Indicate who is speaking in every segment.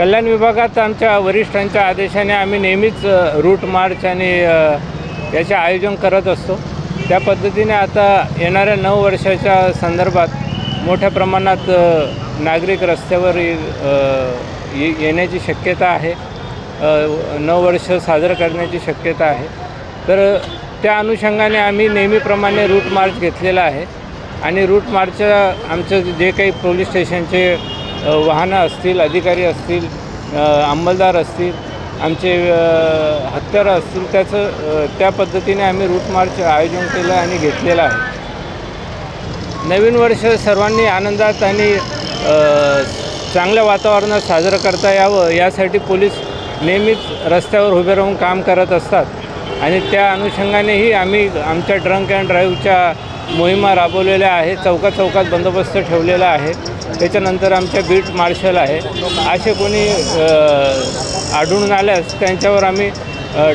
Speaker 1: कल्याण विभागात आमच्या वरिष्ठांच्या आदेशाने आम्ही नेहमीच रूट मार्च आणि याचे आयोजन करत असतो। त्या पद्धतीने आता येणाऱ्या 9 वर्षाच्या संदर्भात मोठ्या प्रमाणात नागरिक रस्त्यावर येण्याची शक्यता आहे। 9 वर्ष साजरं करण्याची शक्यता आहे। तर त्या अनुषंगाने आम्ही नेहमीप्रमाणे रूट मार्च घेतलेला आहे आणि रूट मार्चच्या आमचं जे काही पोलीस स्टेशनचे वाहनं असतील, अधिकारी असतील, अंमलदार असतील, आमचे हत्यारं असतील, त्या पद्धतीने आम्ही रूट मार्च आयोजन केलं आणि घेतलेलं आहे। नवीन वर्ष सर्वांनी आनंदात आणि चांगल्या वातावरणात साजरं करता यावं यासाठी पोलीस नेहमीच रस्त्यावर उभे राहून काम करत असतात आणि त्या अनुषंगानेही आम्ही आमच्या ड्रंक अँड ड्राईव्हच्या मोहिमा राबवलेल्या आहे। चौकात बंदोबस्त ठेवलेला आहे। त्याच्यानंतर आमच्या बीट मार्शल आहे। असे कोणी आढळून आल्यास त्यांच्यावर आम्ही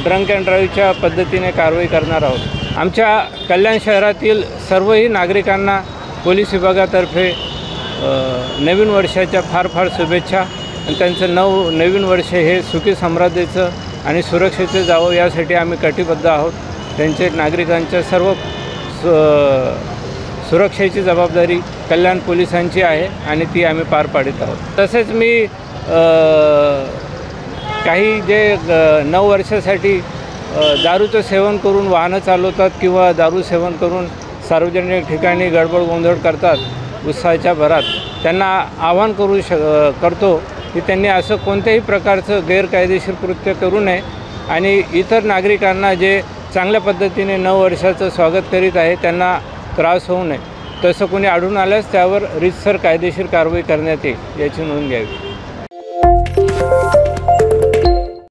Speaker 1: ड्रंक अँड ड्राईव्हच्या पद्धतीने कारवाई करणार आहोत। आमच्या कल्याण शहरातील सर्वही नागरिकांना पोलीस विभागातर्फे नवीन वर्षाच्या फार शुभेच्छा आणि त्यांचं नवीन वर्ष हे सुखी समृद्धीचं आणि सुरक्षेचं जावं यासाठी आम्ही कटिबद्ध आहोत। त्यांचे नागरिकांच्या सर्व सुरक्षेची जबाबदारी कल्याण पोलिसांची आहे आणि ती आम्ही पार पाडत आहोत। तसेच मी काही जे 9 वर्षासाठी दारूचं सेवन करून वाहनं चालवतात किंवा दारू सेवन करून सार्वजनिक ठिकाणी गडबड गोंधळ करतात उत्साहाच्या भरात, त्यांना आवाहन करतो की त्यांनी असं कोणत्याही प्रकारचं गैरकायदेशीर कृत्य करू नये आणि इतर नागरिकांना जे चांगल्या पद्धतीने 9 वर्षाचं स्वागत करीत आहे त्यांना त्रास होऊ नये। तसं कोणी आढळून आल्यास त्यावर रीतसर कायदेशीर कारवाई करण्यात येईल याची नोंद घ्यावी।